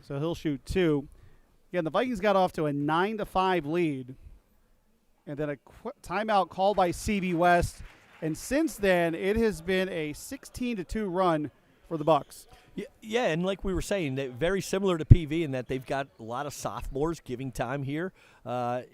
So he'll shoot 2. Again, the Vikings got off to a 9-5 lead. And then a timeout called by CB West. And since then, it has been a 16-2 run for the Bucks. Yeah, and like we were saying, they're very similar to PV in that they've got a lot of sophomores giving time here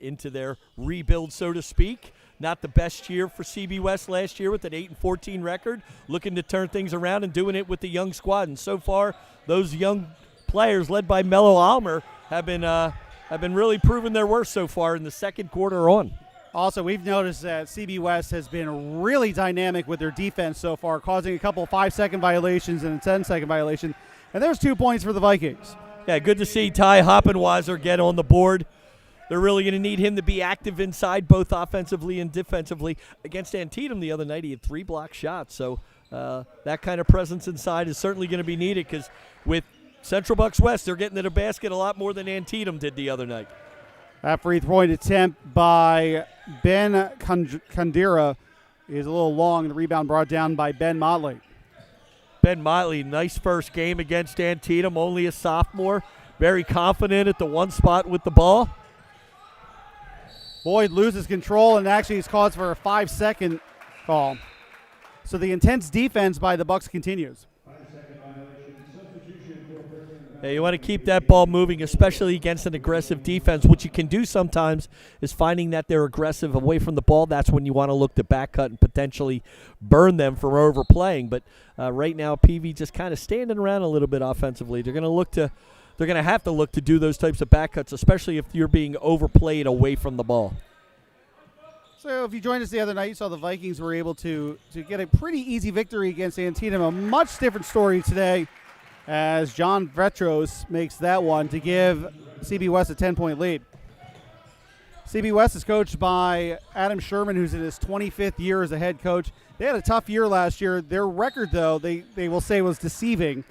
into their rebuild, so to speak. Not the best year for CB West last year with an 8-14 record, looking to turn things around and doing it with the young squad. And so far, those young players led by Mello Almer have been really proving their worth so far in the second quarter on. Also, we've noticed that CB West has been really dynamic with their defense so far, causing a couple 5-second violations and a 10-second violation. And there's 2 points for the Vikings. Yeah, good to see Ty Hoppenweiser get on the board. They're really going to need him to be active inside, both offensively and defensively. Against Antietam the other night, he had 3 block shots. So that kind of presence inside is certainly going to be needed because with Central Bucks West, they're getting to the basket a lot more than Antietam did the other night. That free point attempt by Ben Kandira is a little long. The rebound brought down by Ben Motley. Ben Motley, nice first game against Antietam, only a sophomore. Very confident at the one spot with the ball. Boyd loses control and actually is called for a 5-second call. So the intense defense by the Bucks continues. Yeah, you want to keep that ball moving, especially against an aggressive defense. What you can do sometimes is finding that they're aggressive away from the ball. That's when you want to look to back cut and potentially burn them for overplaying. But right now, PV just kind of standing around a little bit offensively. They're going to have to look to do those types of back cuts, especially if you're being overplayed away from the ball. So if you joined us the other night, you saw the Vikings were able to get a pretty easy victory against Antietam. A much different story today, as John Vetros makes that one to give CB West a 10-point lead. CB West is coached by Adam Sherman, who's in his 25th year as a head coach. They had a tough year last year. Their record, though, they will say was deceiving,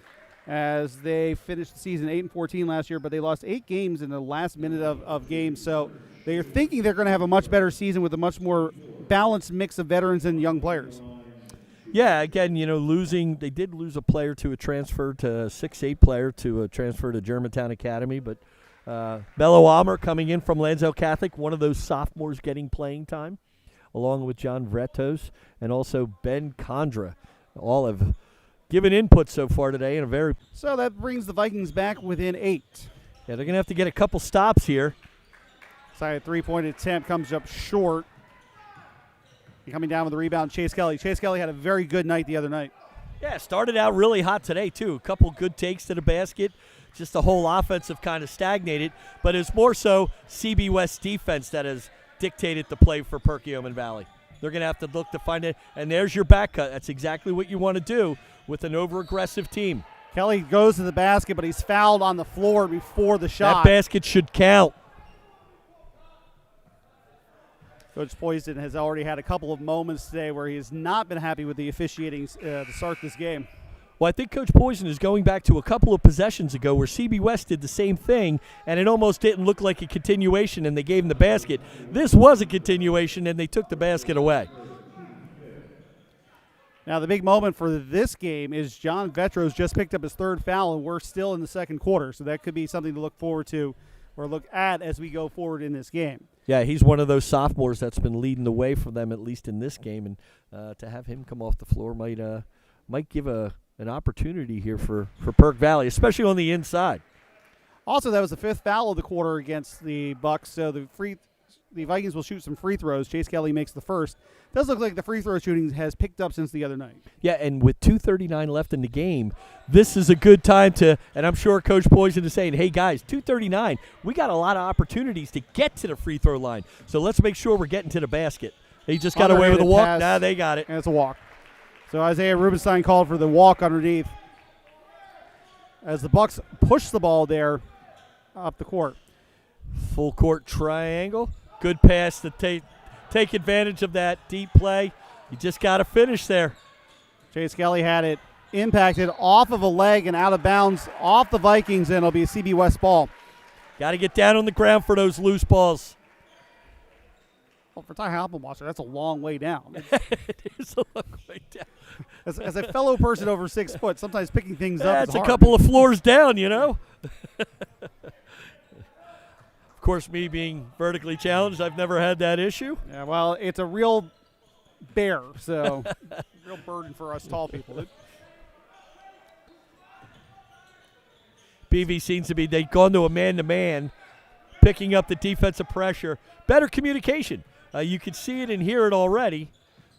as they finished the season 8-14 last year, but they lost 8 games in the last minute of games. So they are thinking they're going to have a much better season with a much more balanced mix of veterans and young players. Yeah, again, they did lose a player to a transfer, to a 6'8" player to a transfer to Germantown Academy, but Mello Almer coming in from Lansdale Catholic, one of those sophomores getting playing time, along with John Vretos and also Ben Condra. All have given input so far today. So that brings the Vikings back within 8. Yeah, they're going to have to get a couple stops here. Side 3-point attempt comes up short. Coming down with the rebound, Chase Kelly. Chase Kelly had a very good night the other night. Yeah, started out really hot today, too. A couple good takes to the basket. Just the whole offensive kind of stagnated. But it's more so CB West defense that has dictated the play for Perkiomen Valley. They're going to have to look to find it. And there's your back cut. That's exactly what you want to do with an over-aggressive team. Kelly goes to the basket, but he's fouled on the floor before the shot. That basket should count. Coach Poison has already had a couple of moments today where he has not been happy with the officiating to start this game. Well, I think Coach Poison is going back to a couple of possessions ago where CB West did the same thing, and it almost didn't look like a continuation, and they gave him the basket. This was a continuation, and they took the basket away. Now, the big moment for this game is John Vetros just picked up his 3rd foul, and we're still in the second quarter, so that could be something to look forward to or look at as we go forward in this game. Yeah, he's one of those sophomores that's been leading the way for them, at least in this game, and to have him come off the floor might give an opportunity here for Perk Valley, especially on the inside. Also, that was the 5th foul of the quarter against the Bucks, so the Vikings will shoot some free throws. Chase Kelly makes the first. Does look like the free throw shooting has picked up since the other night. Yeah, and with 2:39 left in the game, this is a good time to, and I'm sure Coach Poison is saying, hey, guys, 2:39, we got a lot of opportunities to get to the free throw line, so let's make sure we're getting to the basket. He just got away with a walk. Pass, nah, they got it. And it's a walk. So Isaiah Rubenstein called for the walk underneath as the Bucks push the ball there up the court. Full court triangle. Good pass to take advantage of that deep play. You just got to finish there. Chase Kelly had it impacted off of a leg and out of bounds off the Vikings, and it'll be a CB West ball. Got to get down on the ground for those loose balls. Well, for Ty Hoppenwasser, that's a long way down. It is a long way down. As a fellow person over 6 foot, sometimes picking things up is That's a hard. couple of floors down, you know. Of course, me being vertically challenged, I've never had that issue. Yeah, well, it's a real bear, so real burden for us tall people. BV seems to be, they've gone to a man-to-man, picking up the defensive pressure. Better communication. You can see it and hear it already.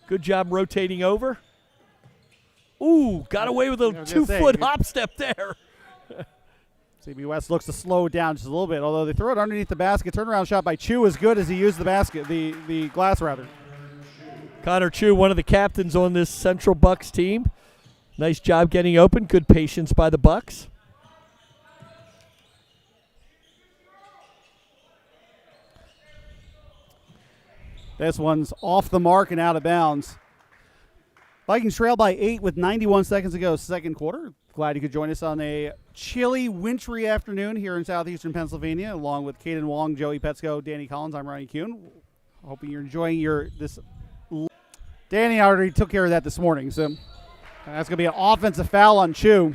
Good job rotating over. Ooh, got away with a 2-foot hop step there. CB West looks to slow it down just a little bit, although they throw it underneath the basket. Turnaround shot by Chu as good as he used the basket, the glass rather. Connor Chu, one of the captains on this Central Bucks team. Nice job getting open. Good patience by the Bucks. This one's off the mark and out of bounds. Vikings trail by 8 with 91 seconds to go, second quarter. Glad you could join us on a chilly, wintry afternoon here in southeastern Pennsylvania, along with Caden Wong, Joey Petsko, Danny Collins. I'm Ryan Kuhn. Hoping you're enjoying this. Danny already took care of that this morning, so that's going to be an offensive foul on Chu,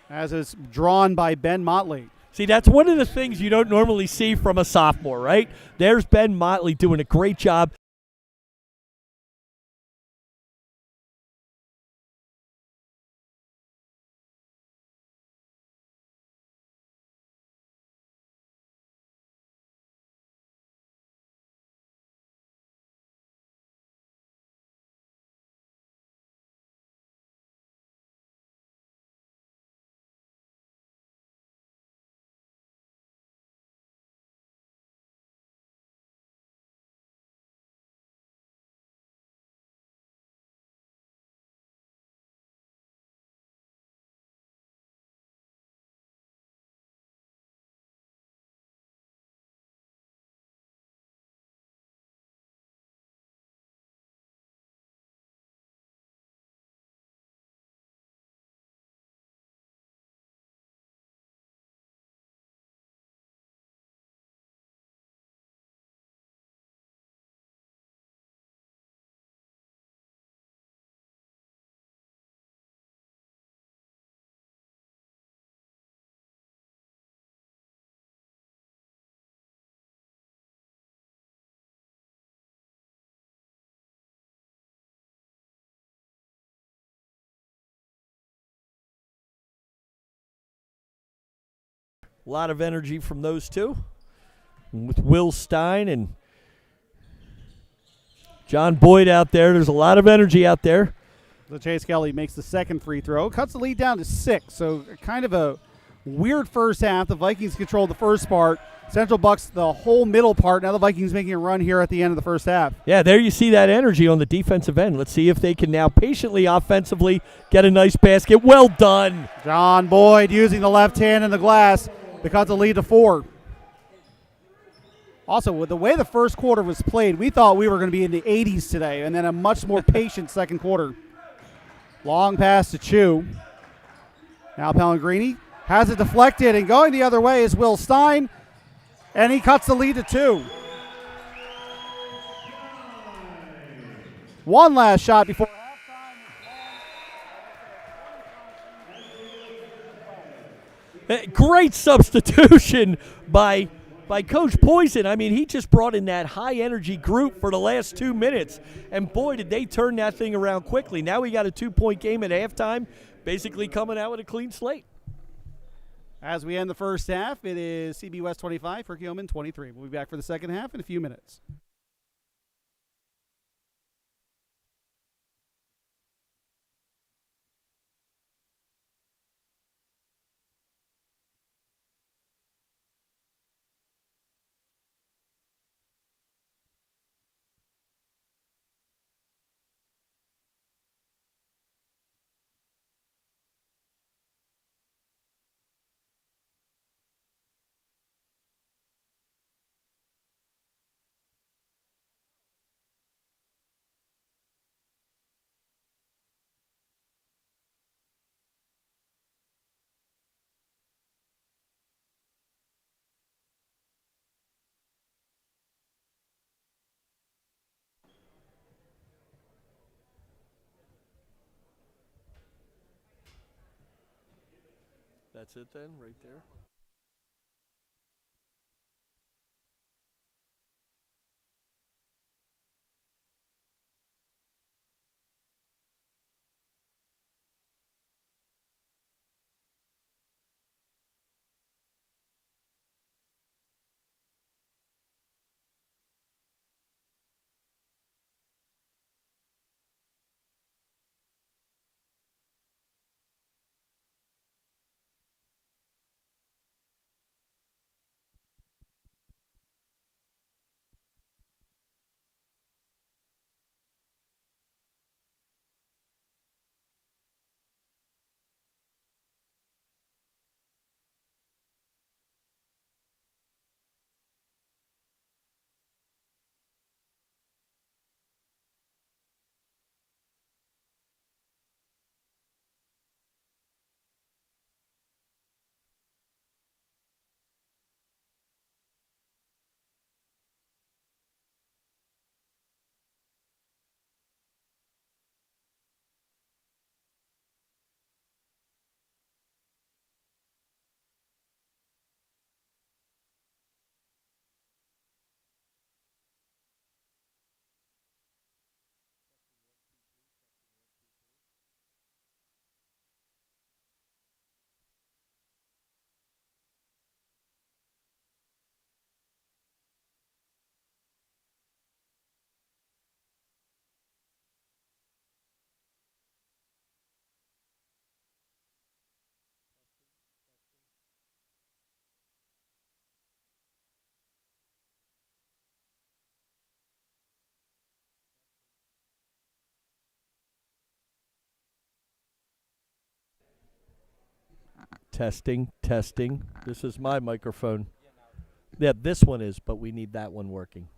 as is drawn by Ben Motley. See, that's one of the things you don't normally see from a sophomore, right? There's Ben Motley doing a great job. A lot of energy from those two. With Will Stein and John Boyd out there, there's a lot of energy out there. So Chase Kelly makes the second free throw, cuts the lead down to 6. So kind of a weird first half. The Vikings controlled the first part. Central Bucks the whole middle part. Now the Vikings making a run here at the end of the first half. Yeah, there you see that energy on the defensive end. Let's see if they can now patiently, offensively, get a nice basket. Well done. John Boyd using the left hand in the glass. They cut the lead to 4. Also, with the way the first quarter was played, we thought we were going to be in the 80s today, and then a much more patient second quarter. Long pass to Chu. Now Pellegrini has it deflected, and going the other way is Will Stein, and he cuts the lead to 2. One last shot before Great substitution by Coach Poison. I mean, he just brought in that high-energy group for the last 2 minutes, and boy, did they turn that thing around quickly. Now we got a 2-point game at halftime, basically coming out with a clean slate. As we end the first half, it is CB West 25, Perkiomen 23. We'll be back for the second half in a few minutes. That's it then, right there. Testing, testing. This is my microphone. Yeah, this one is, but we need that one working.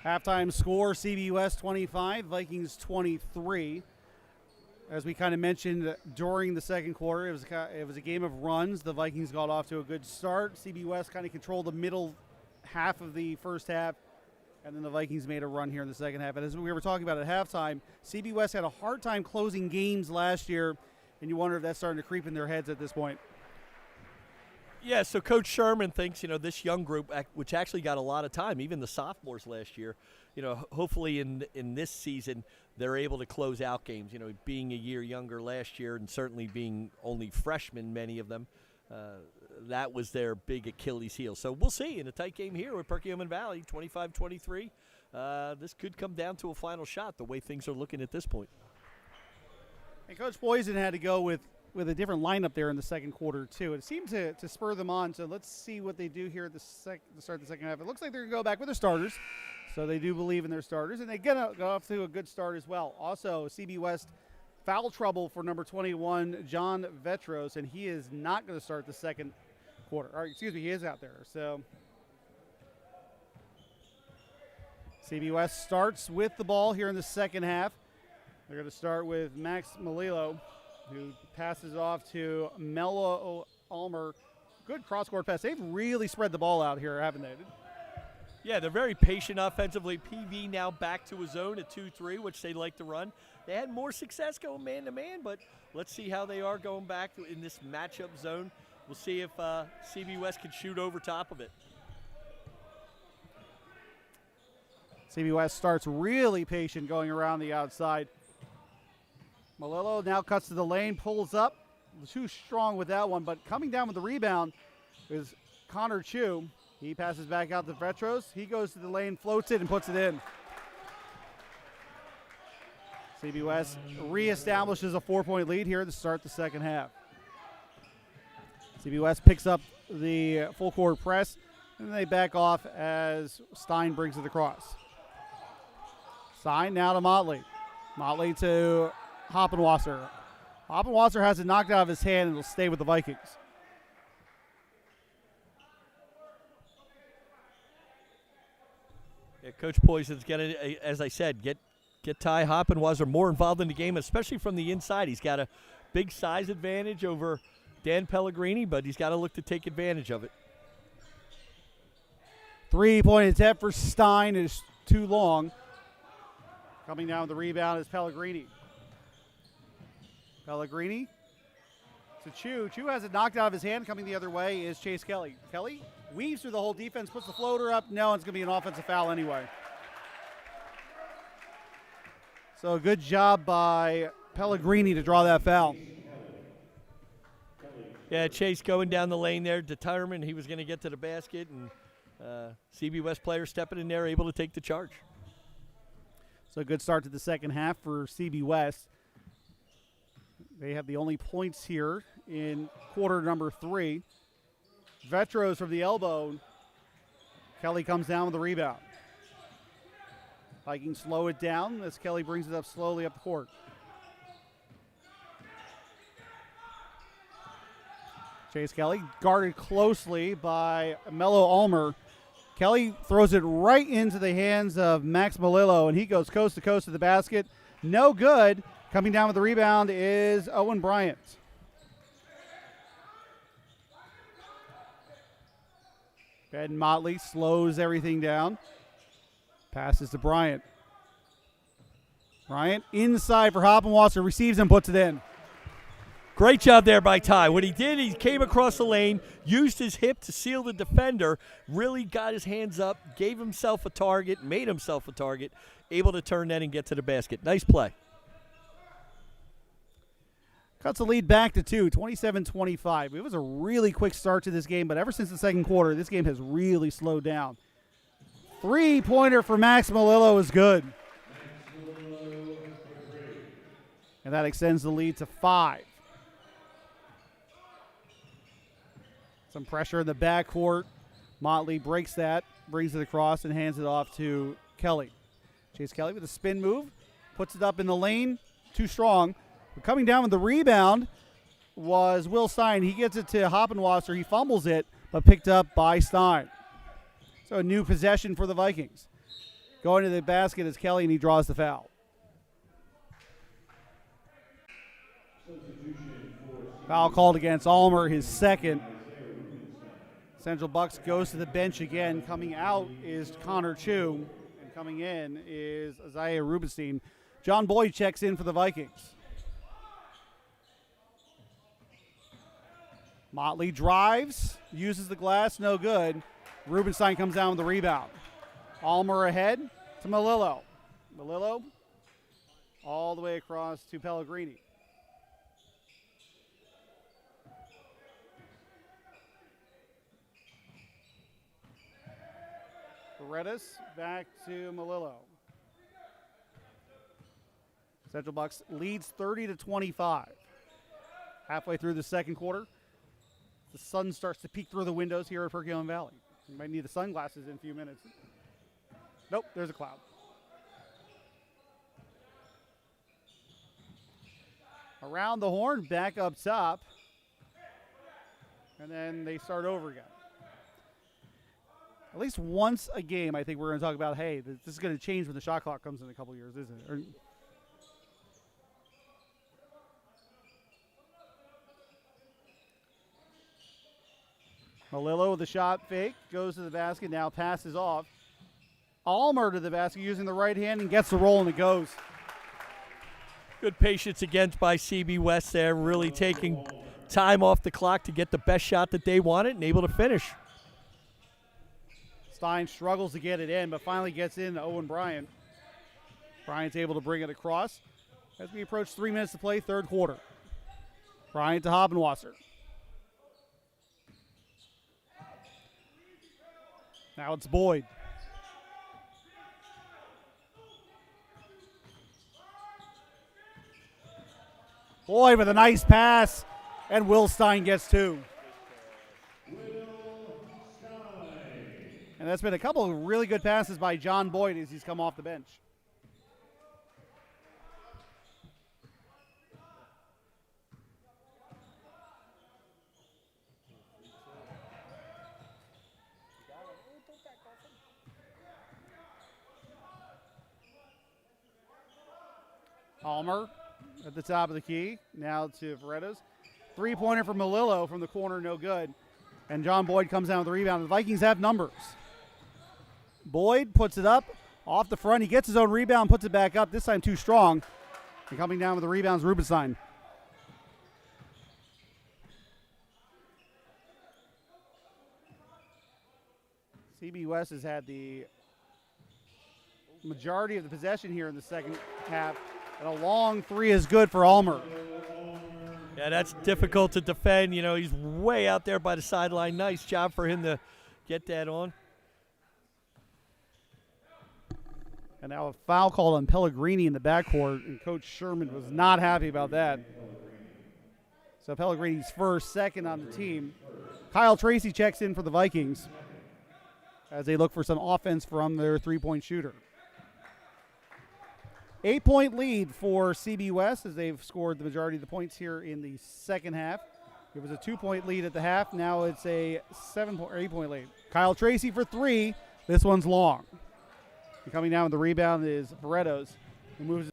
Halftime score, CBUS 25, Vikings 23. As we kind of mentioned during the second quarter, it was a game of runs. The Vikings got off to a good start. CBUS kind of controlled the middle half of the first half, and then the Vikings made a run here in the second half. And as we were talking about at halftime, CBUS had a hard time closing games last year, and you wonder if that's starting to creep in their heads at this point. Yeah, so Coach Sherman thinks, this young group, which actually got a lot of time, even the sophomores last year, hopefully in this season they're able to close out games. Being a year younger last year and certainly being only freshmen, many of them, that was their big Achilles heel. So we'll see in a tight game here with Perkiomen Valley, 25-23. This could come down to a final shot the way things are looking at this point. And Coach Poison had to go with a different lineup there in the second quarter, too. It seemed to spur them on, so let's see what they do here at the start of the second half. It looks like they're going to go back with their starters, so they do believe in their starters, and they get off to a good start as well. Also, CB West foul trouble for number 21, John Vetros, and he is not going to start the second quarter. Or, excuse me, he is out there. So CB West starts with the ball here in the second half. They're going to start with Max Malilo, who passes off to Mello Ulmer. Good cross-court pass. They've really spread the ball out here, haven't they? Yeah, they're very patient offensively. PV now back to a zone at 2-3, which they like to run. They had more success going man-to-man, but let's see how they are going back in this matchup zone. We'll see if CB West can shoot over top of it. CB West starts really patient going around the outside. Malillo now cuts to the lane, pulls up. Too strong with that one, but coming down with the rebound is Connor Chu. He passes back out to Vetros. He goes to the lane, floats it, and puts it in. CB West reestablishes a 4-point lead here to start the second half. CB West picks up the full court press, and they back off as Stein brings it across. Stein now to Motley. Motley to Hoppenwasser. Hoppenwasser has it knocked out of his hand and will stay with the Vikings. Yeah, Coach Poison's got to, as I said, get Ty Hoppenwasser more involved in the game, especially from the inside. He's got a big size advantage over Dan Pellegrini, but he's got to look to take advantage of it. 3-point attempt for Stein is too long. Coming down with the rebound is Pellegrini. Pellegrini to Chu. Chu has it knocked out of his hand. Coming the other way is Chase Kelly. Kelly weaves through the whole defense, puts the floater up. No, it's going to be an offensive foul anyway. So a good job by Pellegrini to draw that foul. Yeah, Chase going down the lane there, determined he was going to get to the basket, and CB West player stepping in there, able to take the charge. So a good start to the second half for CB West. They have the only points here in quarter number 3. Vetros from the elbow. Kelly comes down with the rebound. Vikings slow it down as Kelly brings it up slowly up the court. Chase Kelly guarded closely by Mello Ulmer. Kelly throws it right into the hands of Max Malillo, and he goes coast to coast to the basket. No good. Coming down with the rebound is Owen Bryant. Ben Motley slows everything down. Passes to Bryant. Bryant inside for Hoppenwasser, receives and puts it in. Great job there by Ty. What he did, he came across the lane, used his hip to seal the defender, really got his hands up, gave himself a target, made himself a target, able to turn that and get to the basket. Nice play. Cuts the lead back to 2, 27-25. It was a really quick start to this game, but ever since the second quarter, this game has really slowed down. 3-pointer for Max Malillo is good. And that extends the lead to 5. Some pressure in the backcourt. Motley breaks that, brings it across, and hands it off to Kelly. Chase Kelly with a spin move, puts it up in the lane, too strong. But coming down with the rebound was Will Stein. He gets it to Hoppenwasser. He fumbles it, but picked up by Stein. So a new possession for the Vikings. Going to the basket is Kelly, and he draws the foul. Foul called against Almer, his second. Central Bucks goes to the bench again. Coming out is Connor Chu, and coming in is Isaiah Rubenstein. John Boyd checks in for the Vikings. Motley drives, uses the glass, no good. Rubenstein comes down with the rebound. Almer ahead to Melillo. Melillo all the way across to Pellegrini. Paredes back to Melillo. Central Bucks leads 30-25. Halfway through the second quarter, the sun starts to peek through the windows here at Perkiomen Valley. You might need the sunglasses in a few minutes. Nope, there's a cloud. Around the horn, back up top. And then they start over again. At least once a game, I think we're going to talk about, hey, this is going to change when the shot clock comes in a couple years, isn't it? Melillo with the shot fake, goes to the basket, now passes off. Almer to the basket using the right hand and gets the roll, and it goes. Good patience against by CB West there, really taking time off the clock to get the best shot that they wanted and able to finish. Stein struggles to get it in, but finally gets in to Owen Bryant. Bryant's able to bring it across as we approach 3 minutes to play, third quarter. Bryant to Hoppenwasser. Now it's Boyd. Boyd with a nice pass, and Will Stein gets two. And that's been a couple of really good passes by John Boyd as he's come off the bench. Almer at the top of the key. Now to Paredes. Three-pointer from Melillo from the corner, no good. And John Boyd comes down with the rebound. The Vikings have numbers. Boyd puts it up off the front. He gets his own rebound, puts it back up, this time too strong. And coming down with the rebounds, Rubenstein. CB West has had the majority of the possession here in the second half. And a long three is good for Almer. Yeah, that's difficult to defend. You know, he's way out there by the sideline. Nice job for him to get that on. And now a foul called on Pellegrini in the backcourt, and Coach Sherman was not happy about that. So Pellegrini's first, second on the team. Kyle Tracy checks in for the Vikings as they look for some offense from their three-point shooter. 8-point lead for CB West as they've scored the majority of the points here in the second half. It was a 2-point lead at the half. Now it's a 8-point lead. Kyle Tracy for three. This one's long. And coming down with the rebound is Paredes, who moves.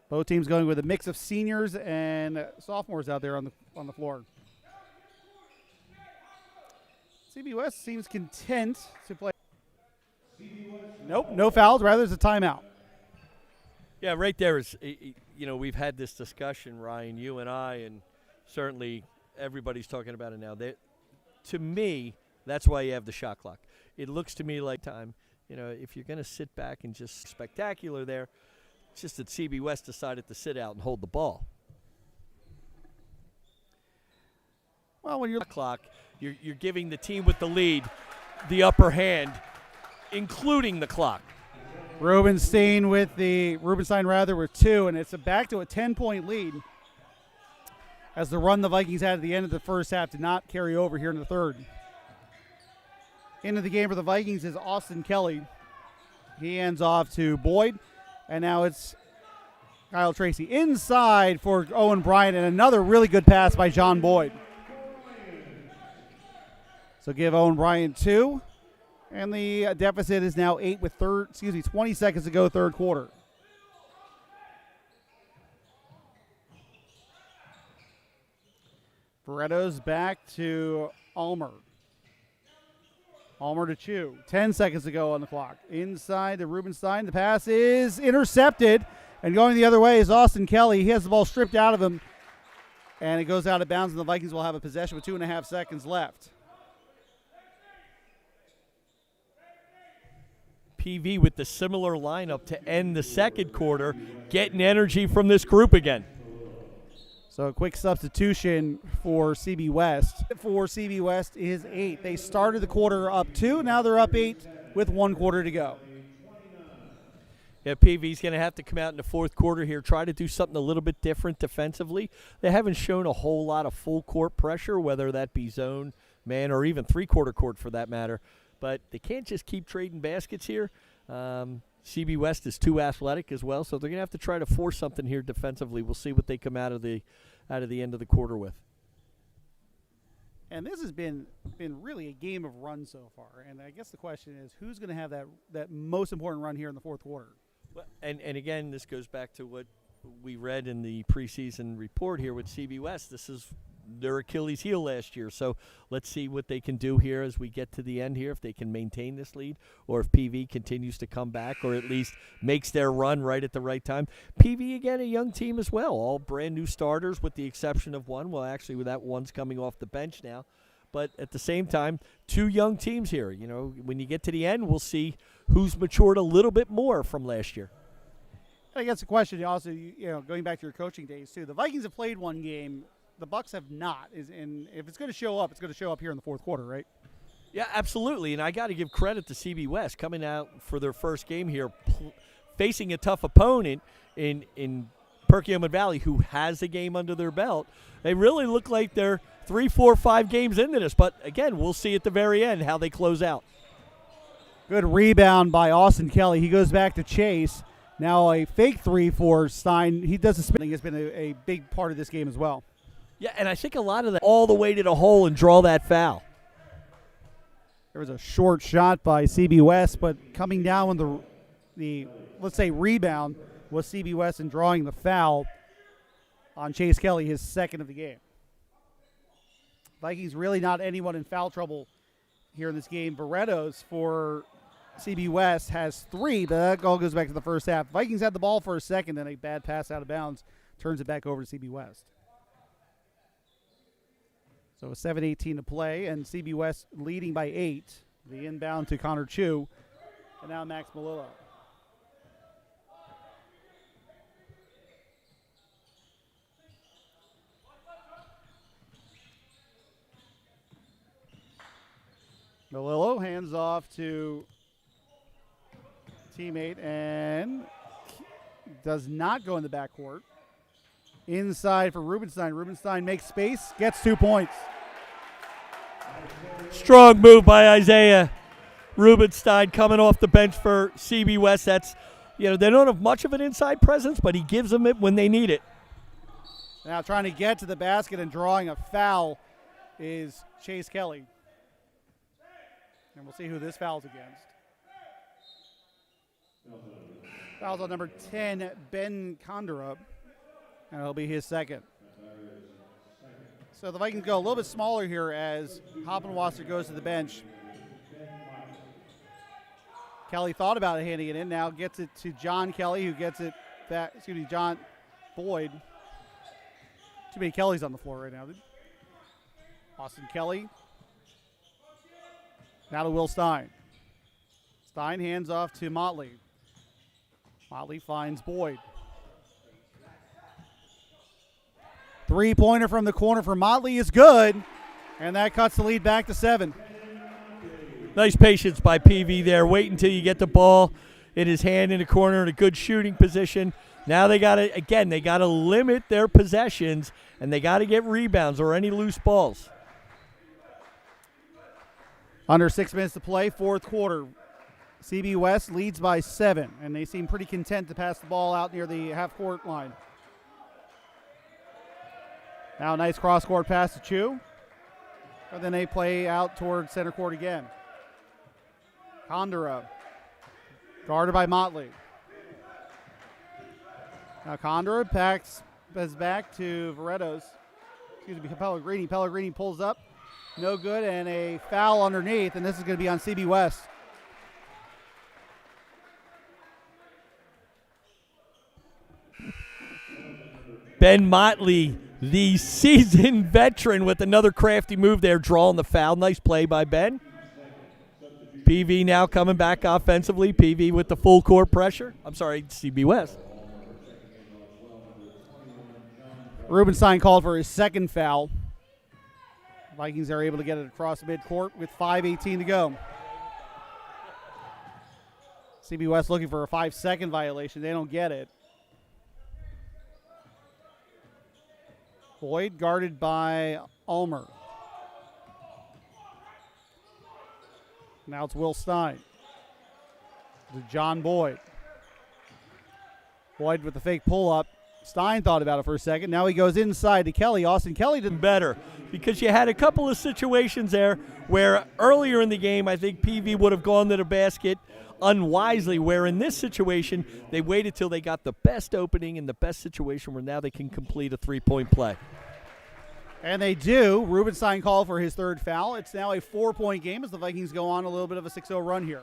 Both teams going with a mix of seniors and sophomores out there on the floor. CB West seems content to play. Nope, no fouls. Rather, it's a timeout. Yeah, right there is, you know, we've had this discussion, Ryan, you and I, and certainly everybody's talking about it now. To me, that's why you have the shot clock. It looks to me like time. You know, if you're going to sit back and just spectacular there, it's just that CB West decided to sit out and hold the ball. Well, when you're clock, you're giving the team with the lead the upper hand, including the clock. Rubenstein with two, and it's back to a 10-point lead as the run the Vikings had at the end of the first half did not carry over here in the third. Into the game for the Vikings is Austin Kelly. He hands off to Boyd, and now it's Kyle Tracy inside for Owen Bryant, and another really good pass by John Boyd. So give Owen Bryant 2. And the deficit is now 8 with 20 seconds to go, third quarter. Barretto's back to Ulmer. Ulmer to Chu. 10 seconds to go on the clock. Inside to Rubenstein. The pass is intercepted. And going the other way is Austin Kelly. He has the ball stripped out of him. And it goes out of bounds, and the Vikings will have a possession with 2.5 seconds left. PV with the similar lineup to end the second quarter, getting energy from this group again. So a quick substitution for CB West. For CB West is 8. They started the quarter up 2. Now they're up 8 with 1 quarter to go. Yeah, PV's going to have to come out in the fourth quarter here, try to do something a little bit different defensively. They haven't shown a whole lot of full court pressure, whether that be zone, man, or even three-quarter court for that matter. But they can't just keep trading baskets here. CB West is too athletic as well, so they're going to have to try to force something here defensively. We'll see what they come out of the end of the quarter with. And this has been really a game of runs so far. And I guess the question is, who's going to have that most important run here in the fourth quarter? Well, and again, this goes back to what we read in the preseason report here with CB West. This is their Achilles heel last year. So let's see what they can do here as we get to the end here, if they can maintain this lead or if PV continues to come back or at least makes their run right at the right time. PV, again, a young team as well, all brand new starters with the exception of one. Well, actually, with that one's coming off the bench now. But at the same time, two young teams here. You know, when you get to the end, we'll see who's matured a little bit more from last year. I guess the question also, going back to your coaching days too, the Vikings have played one game. The Bucks have not. And if it's going to show up, it's going to show up here in the fourth quarter, right? Yeah, absolutely. And I got to give credit to CB West coming out for their first game here, facing a tough opponent in Perkiomen Valley who has a game under their belt. They really look like they're 3, 4, 5 games into this. But, again, we'll see at the very end how they close out. Good rebound by Austin Kelly. He goes back to Chase. Now a fake 3 for Stein. He does the spinning. Has been a big part of this game as well. Yeah, and I think a lot of that all the way to the hole and draw that foul. There was a short shot by CB West, but coming down with the let's say, rebound was CB West in drawing the foul on Chase Kelly, his second of the game. Vikings really not anyone in foul trouble here in this game. Barretto's for CB West has 3, but that all goes back to the first half. Vikings had the ball for a second, then a bad pass out of bounds turns it back over to CB West. So a 7:18 to play, and CB West leading by 8. The inbound to Connor Chu, and now Max Malillo. Malillo hands off to teammate and does not go in the backcourt. Inside for Rubenstein. Rubenstein makes space, gets 2 points. Strong move by Isaiah Rubenstein coming off the bench for CB West. That's, they don't have much of an inside presence, but he gives them it when they need it. Now trying to get to the basket and drawing a foul is Chase Kelly. And we'll see who this foul's against. Foul's on number 10, Ben Konderup. And it'll be his second. So the Vikings go a little bit smaller here as Hoppenwasser goes to the bench. Kelly thought about it, handing it in. Now gets it to John Kelly, who gets it back. John Boyd. Too many Kellys on the floor right now. Austin Kelly. Now to Will Stein. Stein hands off to Motley. Motley finds Boyd. Three-pointer from the corner for Motley is good, and that cuts the lead back to 7. Nice patience by PV there. Wait until you get the ball in his hand in the corner in a good shooting position. Now they got to limit their possessions, and they got to get rebounds or any loose balls. Under 6 minutes to play, fourth quarter. CB West leads by 7, and they seem pretty content to pass the ball out near the half-court line. Now a nice cross-court pass to Chu. And then they play out toward center court again. Condora, guarded by Motley. Now Condora passes back to Verettos. Excuse me, Pellegrini. Pellegrini pulls up. No good, and a foul underneath, and this is going to be on CB West. Ben Motley, the seasoned veteran, with another crafty move there, drawing the foul. Nice play by Ben. PV now coming back offensively. PV with the full court pressure. I'm sorry, CB West. Rubenstein called for his second foul. Vikings are able to get it across midcourt with 5:18 to go. CB West looking for a 5-second violation. They don't get it. Boyd guarded by Ulmer. Now it's Will Stein. To John Boyd. Boyd with the fake pull-up. Stein thought about it for a second. Now he goes inside to Kelly. Austin Kelly did better because you had a couple of situations there where earlier in the game I think PV would have gone to the basket unwisely, where in this situation they waited till they got the best opening and the best situation where now they can complete a three-point play. And they do. Rubenstein called for his third foul. It's now a 4-point game as the Vikings go on a little bit of a 6-0 run here.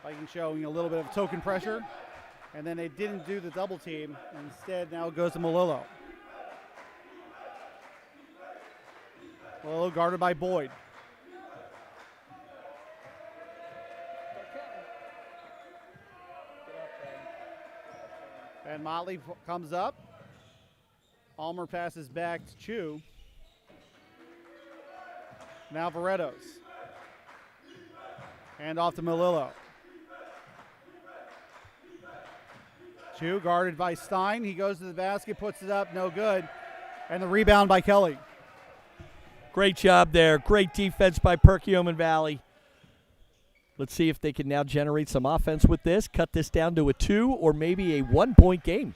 Vikings showing a little bit of token pressure. And then they didn't do the double team. Instead, now it goes to Malillo. Malillo guarded by Boyd. And Motley comes up. Ulmer passes back to Chu. Now Verettos. Hand off to Malillo. Chu guarded by Stein. He goes to the basket, puts it up, no good. And the rebound by Kelly. Great job there. Great defense by Perkiomen Valley. Let's see if they can now generate some offense with this, cut this down to a 2 or maybe a 1-point game.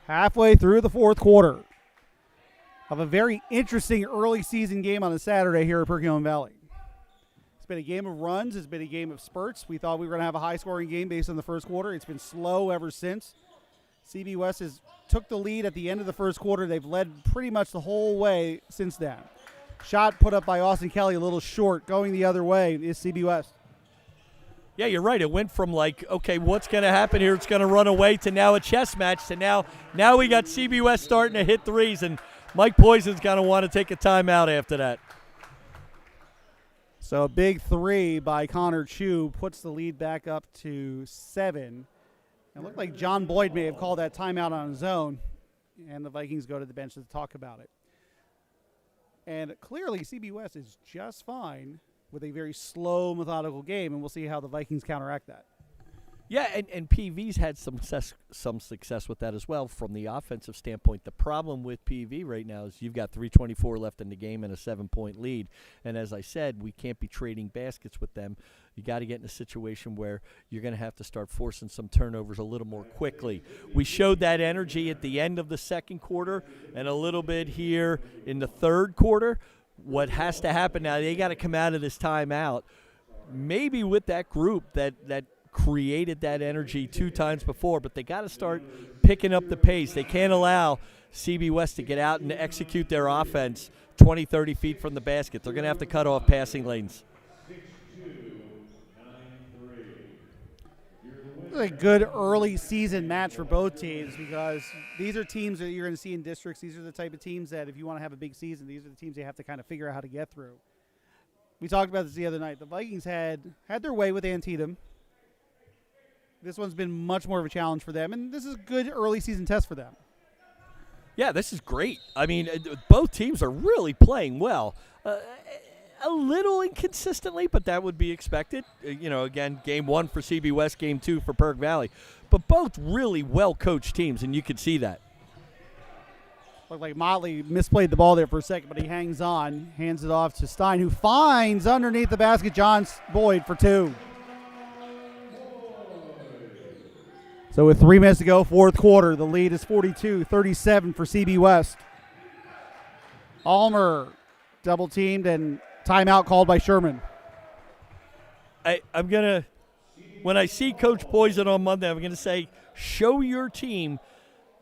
Halfway through the fourth quarter of a very interesting early season game on a Saturday here at Perkiomen Valley. It's been a game of runs. It's been a game of spurts. We thought we were going to have a high-scoring game based on the first quarter. It's been slow ever since. CB West has took the lead at the end of the first quarter. They've led pretty much the whole way since then. Shot put up by Austin Kelly a little short. Going the other way is CB West. Yeah, you're right. It went from like, okay, what's going to happen here? It's going to run away to now a chess match to now we got CB West starting to hit threes, and Mike Poison's going to want to take a timeout after that. So a big three by Connor Chu puts the lead back up to 7. It looked like John Boyd may have called that timeout on his own, and the Vikings go to the bench to talk about it. And clearly CB West is just fine with a very slow, methodical game, and we'll see how the Vikings counteract that. Yeah, and PV's had some success with that as well from the offensive standpoint. The problem with PV right now is you've got 3:24 left in the game and a 7-point lead. And as I said, we can't be trading baskets with them. You got to get in a situation where you're going to have to start forcing some turnovers a little more quickly. We showed that energy at the end of the second quarter and a little bit here in the third quarter. What has to happen now, they got to come out of this timeout maybe with that group that created that energy 2 times before, but they got to start picking up the pace. They can't allow CB West to get out and execute their offense 20, 30 feet from the basket. They're going to have to cut off passing lanes. A good early season match for both teams because these are teams that you're going to see in districts. These are the type of teams that if you want to have a big season, these are the teams you have to kind of figure out how to get through. We talked about this the other night. The Vikings had their way with Antietam. This one's been much more of a challenge for them, and this is a good early season test for them. Yeah, this is great. I mean, both teams are really playing well. A little inconsistently, but that would be expected. Again, game 1 for CB West, game 2 for Perk Valley. But both really well-coached teams, and you could see that. Looked like Motley misplayed the ball there for a second, but he hangs on, hands it off to Stein, who finds underneath the basket John Boyd for 2. So with 3 minutes to go, fourth quarter, the lead is 42-37 for CB West. Almer double teamed and timeout called by Sherman. I'm going to, when I see Coach Poison on Monday, I'm going to say, show your team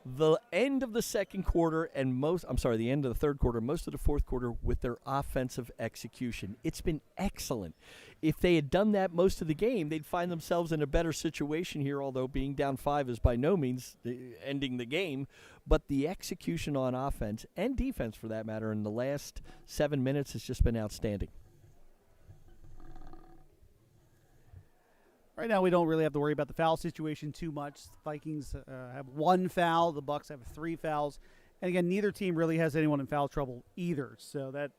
the end of the second quarter and the end of the third quarter, most of the fourth quarter with their offensive execution. It's been excellent. If they had done that most of the game, they'd find themselves in a better situation here, although being down 5 is by no means ending the game. But the execution on offense and defense, for that matter, in the last 7 minutes has just been outstanding. Right now, we don't really have to worry about the foul situation too much. The Vikings have 1 foul. The Bucks have 3 fouls. And again, neither team really has anyone in foul trouble either. So that,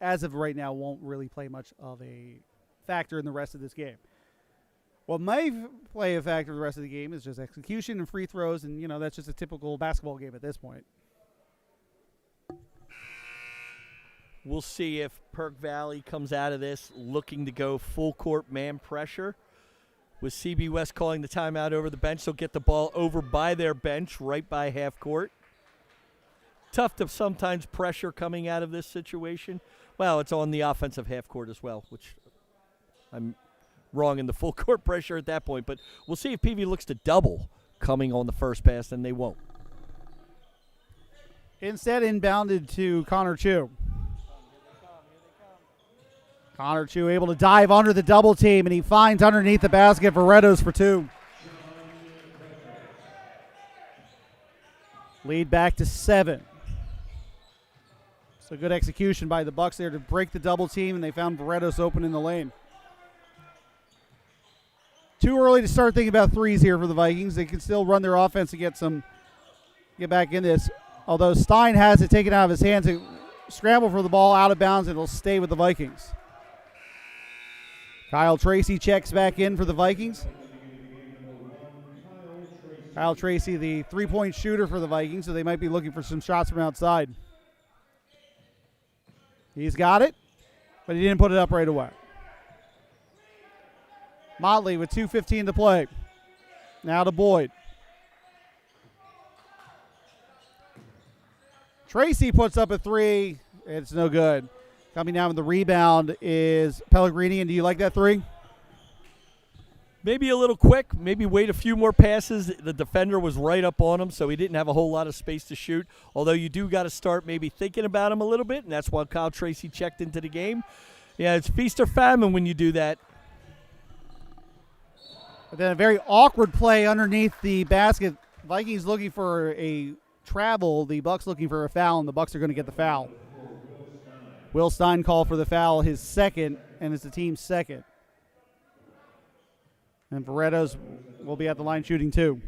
as of right now, won't really play much of a factor in the rest of this game. What might play a factor in the rest of the game is just execution and free throws. And, that's just a typical basketball game at this point. We'll see if Perk Valley comes out of this looking to go full court man pressure. With CB West calling the timeout over the bench, they'll get the ball over by their bench, right by half court. Tough to sometimes pressure coming out of this situation. Well, it's on the offensive half court as well, which I'm wrong in the full court pressure at that point. But we'll see if PV looks to double coming on the first pass, and they won't. Instead, inbounded to Connor Chu. Connor Chu able to dive under the double team, and he finds underneath the basket for Redos for 2. Lead back to 7. So good execution by the Bucks there to break the double team, and they found Veredos open in the lane. Too early to start thinking about threes here for the Vikings. They can still run their offense and get back in this. Although Stein has it taken out of his hands and scramble for the ball out of bounds, and it'll stay with the Vikings. Kyle Tracy checks back in for the Vikings. Kyle Tracy, the three-point shooter for the Vikings, so they might be looking for some shots from outside. He's got it, but he didn't put it up right away. Motley with 2:15 to play. Now to Boyd. Tracy puts up a 3. It's no good. Coming down with the rebound is Pellegrini, and do you like that 3? Maybe a little quick, maybe wait a few more passes. The defender was right up on him, so he didn't have a whole lot of space to shoot. Although you do got to start maybe thinking about him a little bit, and that's why Kyle Tracy checked into the game. Yeah, it's feast or famine when you do that. But then a very awkward play underneath the basket. Vikings looking for a travel, the Bucks looking for a foul, and the Bucks are going to get the foul. Will Stein called for the foul, his second, and it's the team's second. And Veredos will be at the line shooting 2.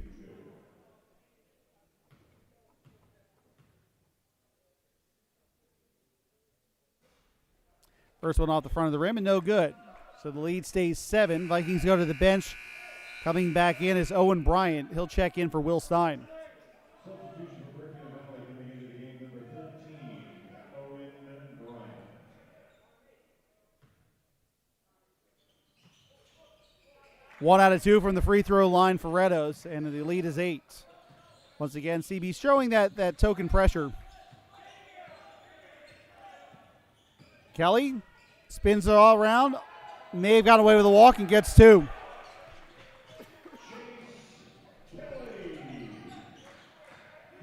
First one off the front of the rim and no good. So the lead stays 7. Vikings go to the bench. Coming back in is Owen Bryant. He'll check in for Will Stein. One out of 2 from the free throw line for Redos, and the lead is 8. Once again, CB showing that token pressure. Kelly spins it all around. May have gotten away with a walk and gets 2.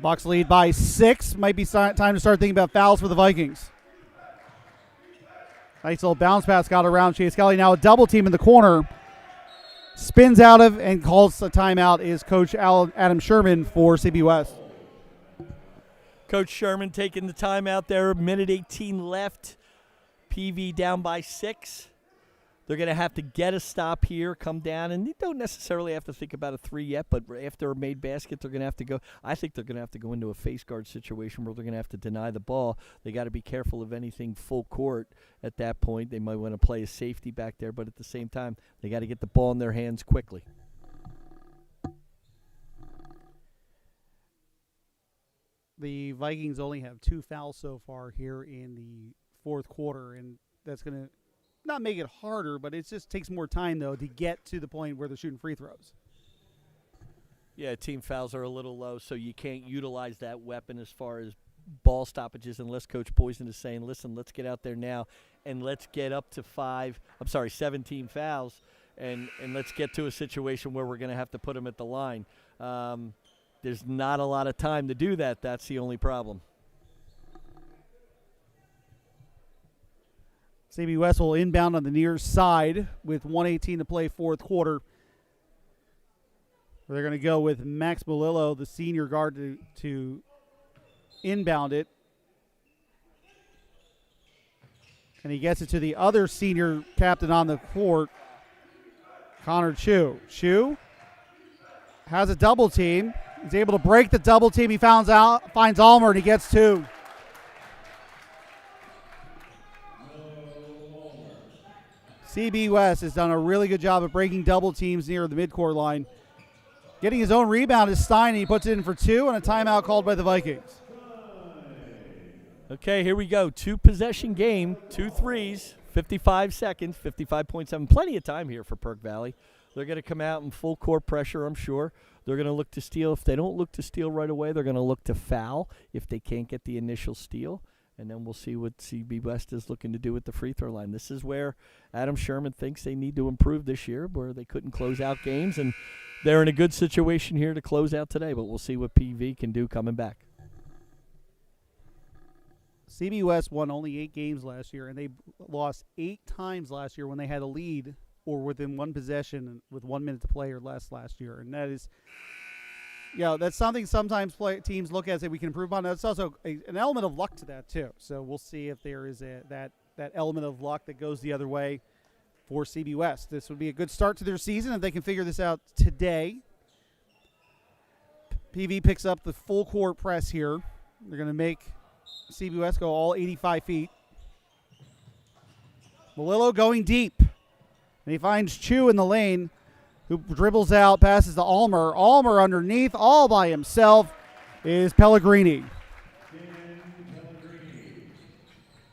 Bucks lead by 6. Might be time to start thinking about fouls for the Vikings. Nice little bounce pass got around Chase Kelly. Now a double team in the corner. Spins out of and calls a timeout is Coach Adam Sherman for CB West. Coach Sherman taking the timeout there. Minute 18 left. PV down by 6. They're going to have to get a stop here, come down, and you don't necessarily have to think about a 3 yet, but after a made basket, they're going to have to go. I think they're going to have to go into a face guard situation where they're going to have to deny the ball. They got to be careful of anything full court at that point. They might want to play a safety back there, but at the same time, they got to get the ball in their hands quickly. The Vikings only have 2 fouls so far here in the fourth quarter, and that's going to not make it harder, but it just takes more time, though, to get to the point where they're shooting free throws. Yeah, team fouls are a little low, so you can't utilize that weapon as far as ball stoppages unless Coach Poison is saying, listen, let's get out there now and let's get up to 17 fouls, and let's get to a situation where we're going to have to put them at the line. There's not a lot of time to do that. That's the only problem. CB West will inbound on the near side with 1:18 to play fourth quarter. They're going to go with Max Malillo, the senior guard, to inbound it. And he gets it to the other senior captain on the court, Connor Chu. Chu has a double team. He's able to break the double team. He finds Almer, and he gets two. CB West has done a really good job of breaking double teams near the midcourt line. Getting his own rebound is Stein, and he puts it in for two, and a timeout called by the Vikings. Okay, here we go. 2-possession game, 2 threes, 55 seconds, 55.7. Plenty of time here for Perk Valley. They're going to come out in full court pressure, I'm sure. They're going to look to steal. If they don't look to steal right away, they're going to look to foul if they can't get the initial steal. And then we'll see what CB West is looking to do at the free throw line. This is where Adam Sherman thinks they need to improve this year, where they couldn't close out games. And they're in a good situation here to close out today, but we'll see what PV can do coming back. CB West won only 8 games last year, and they lost 8 times last year when they had a lead or within one possession with 1 minute to play or less last year. And that is, that's something sometimes teams look at and say we can improve on. That's also an element of luck to that too. So we'll see if there is that element of luck that goes the other way for CB West. This would be a good start to their season if they can figure this out today. PV picks up the full court press here. They're going to make CB West go all 85 feet. Malillo going deep. And he finds Chu in the lane, who dribbles out, passes to Almer. Almer underneath, all by himself, is Pellegrini.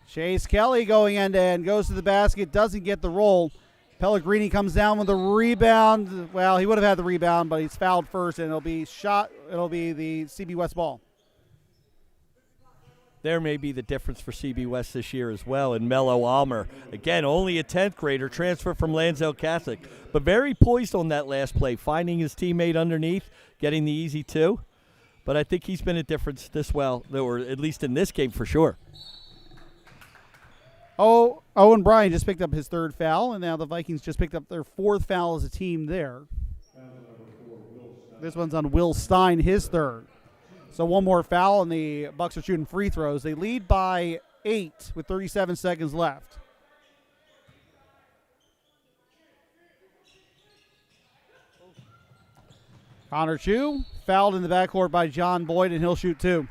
Chase Kelly going end-to-end, goes to the basket, doesn't get the roll. Pellegrini comes down with a rebound. Well, he would have had the rebound, but he's fouled first, and it'll be the CB West ball. There may be the difference for CB West this year as well. And Mello Almer, again, only a 10th grader, transfer from Lansdale Catholic, but very poised on that last play, finding his teammate underneath, getting the easy two. But I think he's been a difference or at least in this game for sure. Owen Bryan just picked up his 3rd foul, and now the Vikings just picked up their 4th foul as a team there. This one's on Will Stein, his 3rd. So 1 more foul, and the Bucks are shooting free throws. They lead by 8 with 37 seconds left. Connor Chu fouled in the backcourt by John Boyd, and he'll shoot 2.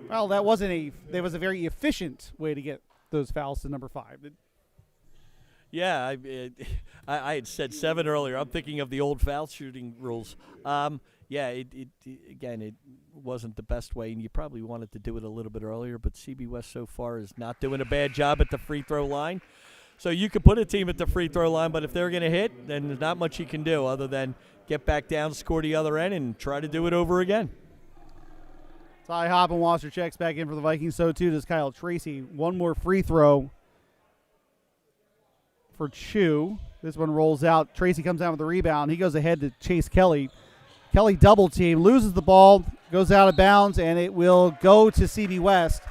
Well, that was a very efficient way to get those fouls to number 5. Yeah, I had said 7 earlier. I'm thinking of the old foul shooting rules. It wasn't the best way, and you probably wanted to do it a little bit earlier, but CB West so far is not doing a bad job at the free throw line. So you could put a team at the free throw line, but if they're going to hit, then there's not much you can do other than get back down, score the other end, and try to do it over again. Ty Hoppenwasser checks back in for the Vikings. So too does Kyle Tracy. 1 more free throw for Chu. This one rolls out. Tracy comes down with the rebound. He goes ahead to Chase Kelly. Kelly double team, loses the ball, goes out of bounds, and it will go to CB West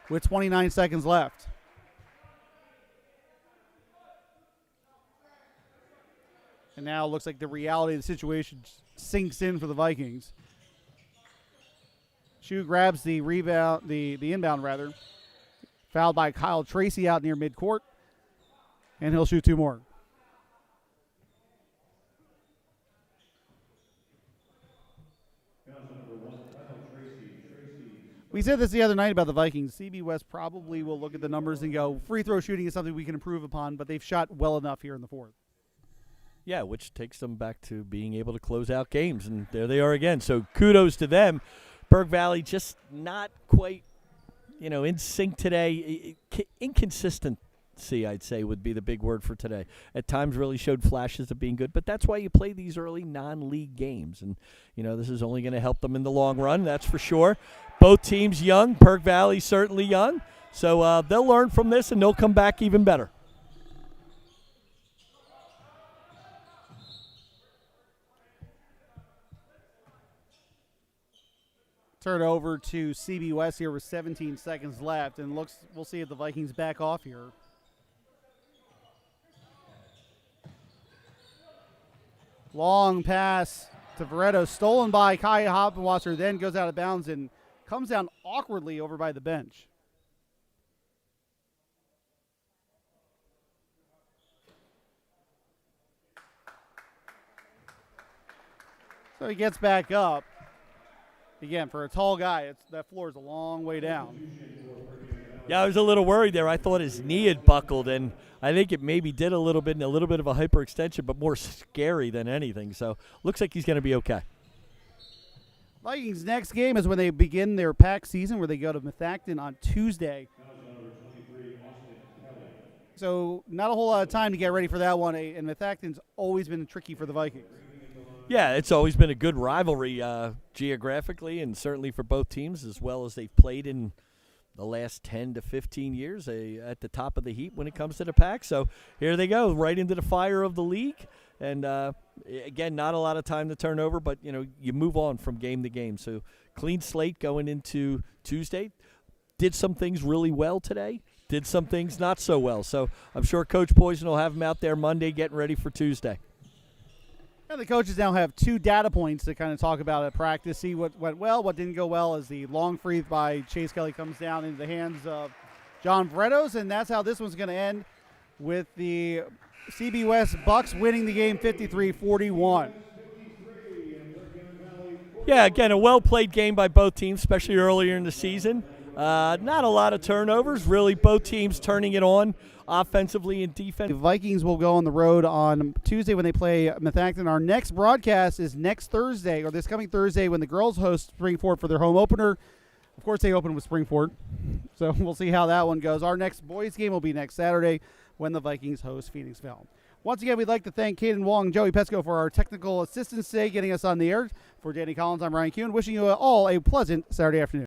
with 29 seconds left. And now it looks like the reality of the situation sinks in for the Vikings. Chu grabs the rebound, the inbound rather. Fouled by Kyle Tracy out near midcourt. And he'll shoot 2 more. We said this the other night about the Vikings. CB West probably will look at the numbers and go, free throw shooting is something we can improve upon, but they've shot well enough here in the 4th. Yeah, which takes them back to being able to close out games, and there they are again. So kudos to them. Berg Valley just not quite, in sync today. Inconsistent consistency, I'd say, would be the big word for today. At times really showed flashes of being good, but that's why you play these early non-league games. And, this is only going to help them in the long run, that's for sure. Both teams young. Perk Valley certainly young. So they'll learn from this, and they'll come back even better. Turn over to CB West here with 17 seconds left, and we'll see if the Vikings back off here. Long pass to Veretto, stolen by Kaya Hoppenwasser, then goes out of bounds and comes down awkwardly over by the bench. So he gets back up. Again, for a tall guy, that floor is a long way down. Yeah, I was a little worried there. I thought his knee had buckled, and I think it maybe did a little bit of a hyperextension, but more scary than anything. So looks like he's going to be okay. Vikings' next game is when they begin their pack season, where they go to Methacton on Tuesday. So not a whole lot of time to get ready for that one, and Methacton's always been tricky for the Vikings. Yeah, it's always been a good rivalry geographically and certainly for both teams, as well as they've played in the last 10 to 15 years at the top of the heap when it comes to the pack. So here they go, right into the fire of the league. And, again, not a lot of time to turn over, but, you move on from game to game. So clean slate going into Tuesday. Did some things really well today. Did some things not so well. So I'm sure Coach Poison will have them out there Monday getting ready for Tuesday. And the coaches now have 2 data points to kind of talk about at practice, see what went well, what didn't go well, as the long free by Chase Kelly comes down into the hands of John Verettos, and that's how this one's going to end, with the CB West Bucks winning the game 53-41. Yeah, again, a well-played game by both teams, especially earlier in the season. Not a lot of turnovers, really both teams turning it on offensively and defensively. The Vikings will go on the road on Tuesday when they play Methacton. Our next broadcast is next Thursday, or this coming Thursday, when the girls host Springford for their home opener. Of course, they open with Springford, so we'll see how that one goes. Our next boys game will be next Saturday when the Vikings host Phoenixville. Once again, we'd like to thank Caden Wong and Joey Pesco for our technical assistance today, getting us on the air. For Danny Collins, I'm Ryan Kuhn, wishing you all a pleasant Saturday afternoon.